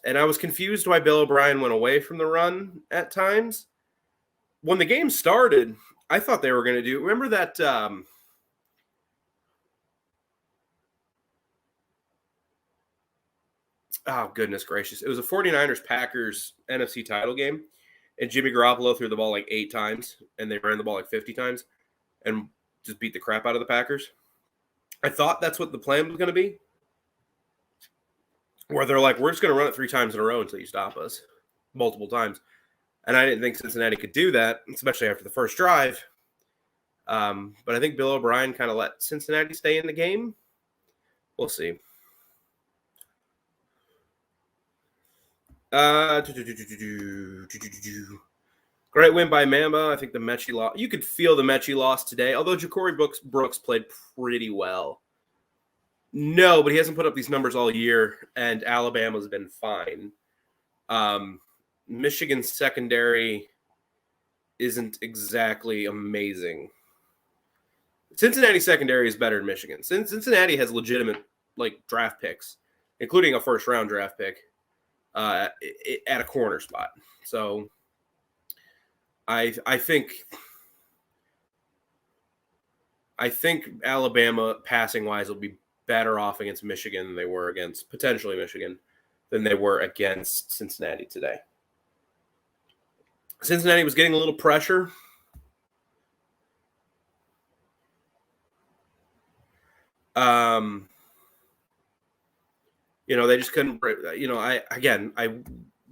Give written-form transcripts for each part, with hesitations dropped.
I was confused why Bill O'Brien went away from the run at times. When the game started, I thought they were going to do. Remember that? Oh, goodness gracious. It was a 49ers-Packers NFC title game, and Jimmy Garoppolo threw the ball like 8 times, and they ran the ball like 50 times and just beat the crap out of the Packers. I thought that's what the plan was going to be, where they're like, we're just going to run it 3 times in a row until you stop us multiple times. And I didn't think Cincinnati could do that, especially after the first drive. But I think Bill O'Brien kind of let Cincinnati stay in the game. We'll see. Great win by Mamba. I think the Mechie lost. You could feel the Mechie loss today, although Ja'Cory Brooks played pretty well. No, but he hasn't put up these numbers all year, and Alabama's been fine. Michigan's secondary isn't exactly amazing. Cincinnati secondary is better than Michigan. Cincinnati has legitimate draft picks, including a first-round draft pick at a corner spot. So I think Alabama passing-wise will be better off against Michigan than they were against potentially Michigan than they were against Cincinnati today. Cincinnati was getting a little pressure. They just couldn't. I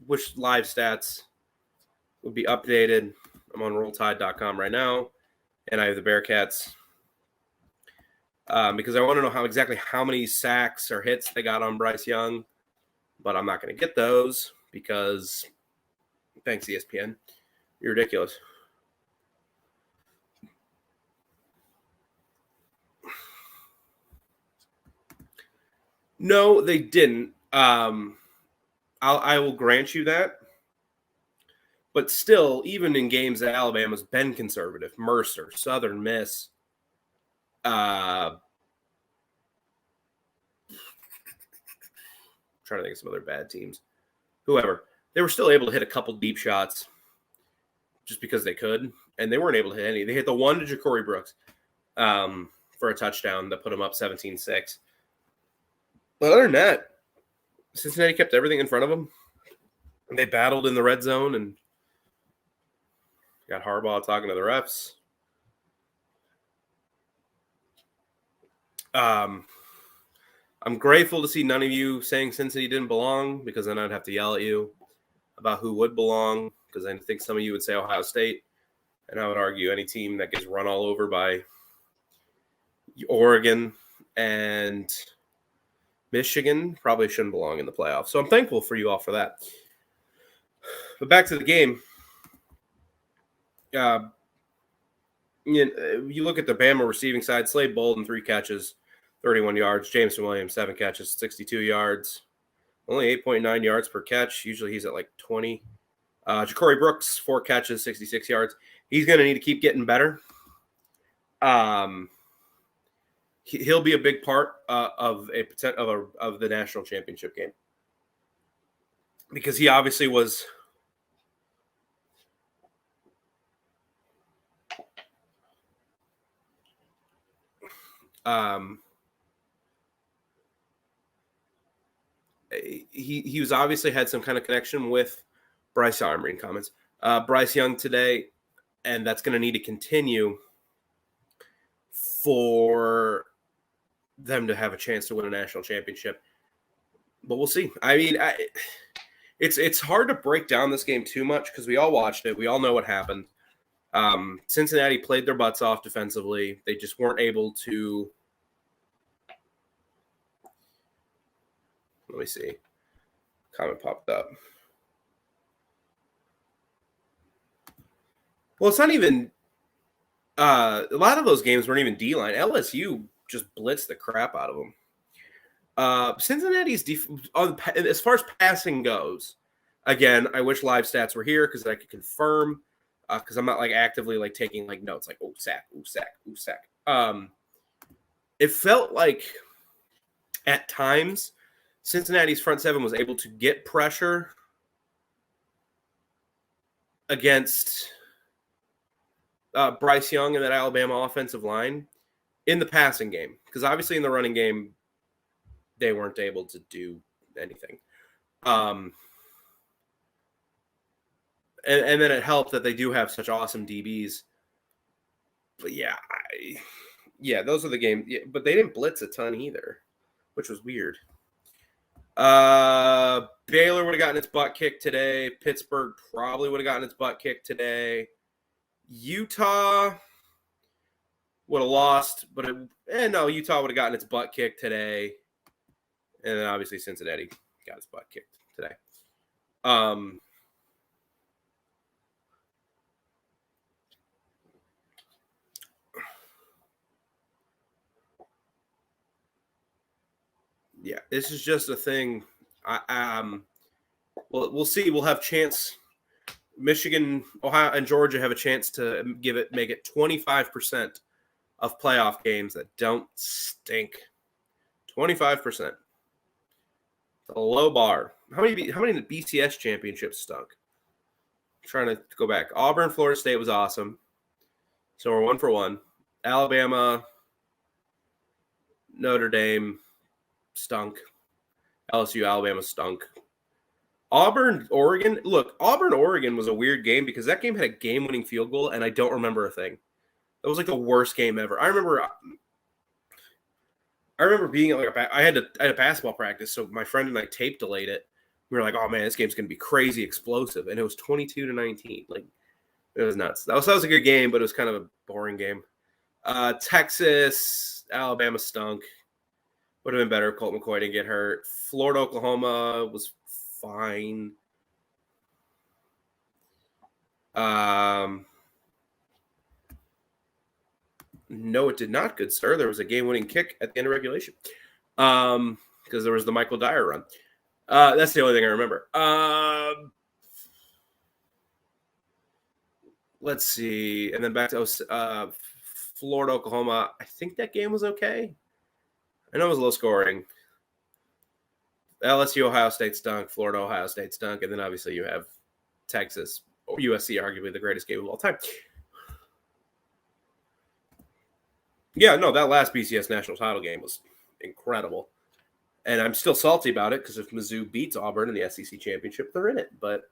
wish live stats would be updated. I'm on RollTide.com right now, and I have the Bearcats because I want to know exactly how many sacks or hits they got on Bryce Young, but I'm not going to get those because thanks ESPN. You're ridiculous. No, they didn't. I will grant you that. But still, even in games that Alabama's been conservative, Mercer, Southern Miss, trying to think of some other bad teams, whoever, they were still able to hit a couple deep shots just because they could, and they weren't able to hit any. They hit the one to Ja'Cory Brooks for a touchdown that put them up 17-6. But other than that, Cincinnati kept everything in front of them. They battled in the red zone and got Harbaugh talking to the refs. I'm grateful to see none of you saying Cincinnati didn't belong, because then I'd have to yell at you about who would belong, because I think some of you would say Ohio State, and I would argue any team that gets run all over by Oregon and Michigan probably shouldn't belong in the playoffs. So I'm thankful for you all for that. But back to the game. You look at the Bama receiving side. Slade Bolden, 3 catches, 31 yards. Jameson Williams, 7 catches, 62 yards. Only 8.9 yards per catch. Usually he's at 20. Ja'Cory Brooks, 4 catches, 66 yards. He's going to need to keep getting better. He'll be a big part of the national championship game, because he obviously was he was obviously had some kind of connection with Bryce Young. I'm reading comments. Bryce Young today, and that's going to need to continue for them to have a chance to win a national championship. But we'll see. I mean, it's hard to break down this game too much because we all watched it. We all know what happened. Cincinnati played their butts off defensively. They just weren't able to. Let me see. Comment popped up. Well, it's not even. A lot of those games weren't even D-line. LSU just blitzed the crap out of them. Cincinnati's as far as passing goes, again, I wish live stats were here because I could confirm. Because I'm not actively taking notes oh sack, ooh sack, ooh sack. It felt like at times Cincinnati's front seven was able to get pressure against Bryce Young and that Alabama offensive line in the passing game. Because obviously in the running game, they weren't able to do anything. And then it helped that they do have such awesome DBs. But yeah, those are the games. Yeah, but they didn't blitz a ton either, which was weird. Baylor would have gotten its butt kicked today. Pittsburgh probably would have gotten its butt kicked today. Utah would have lost, but Utah would have gotten its butt kicked today. And then obviously Cincinnati got its butt kicked today. Yeah, this is just a thing. We'll see. We'll have chance. Michigan, Ohio, and Georgia have a chance to make it 25% of playoff games that don't stink. 25%. A low bar. How many BCS championships stunk? I'm trying to go back. Auburn, Florida State was awesome. So we're 1 for 1. Alabama, Notre Dame stunk. LSU, Alabama stunk. Auburn, Oregon. Look, Auburn, Oregon was a weird game because that game had a game-winning field goal, and I don't remember a thing. It was like the worst game ever. I remember being at I had a basketball practice, so my friend and I tape delayed it. We were like, "Oh man, this game's gonna be crazy explosive," and it was 22-19. Like it was nuts. That was a good game, but it was kind of a boring game. Texas, Alabama stunk. Would have been better if Colt McCoy didn't get hurt. Florida, Oklahoma was fine. No, it did not, good sir. There was a game-winning kick at the end of regulation because there was the Michael Dyer run. That's the only thing I remember. Let's see. And then back to Florida, Oklahoma. I think that game was okay. I know it was low scoring. LSU, Ohio State stunk. Florida, Ohio State stunk. And then obviously you have Texas or USC, arguably the greatest game of all time. Yeah, no, that last BCS national title game was incredible. And I'm still salty about it because if Mizzou beats Auburn in the SEC championship, they're in it. But,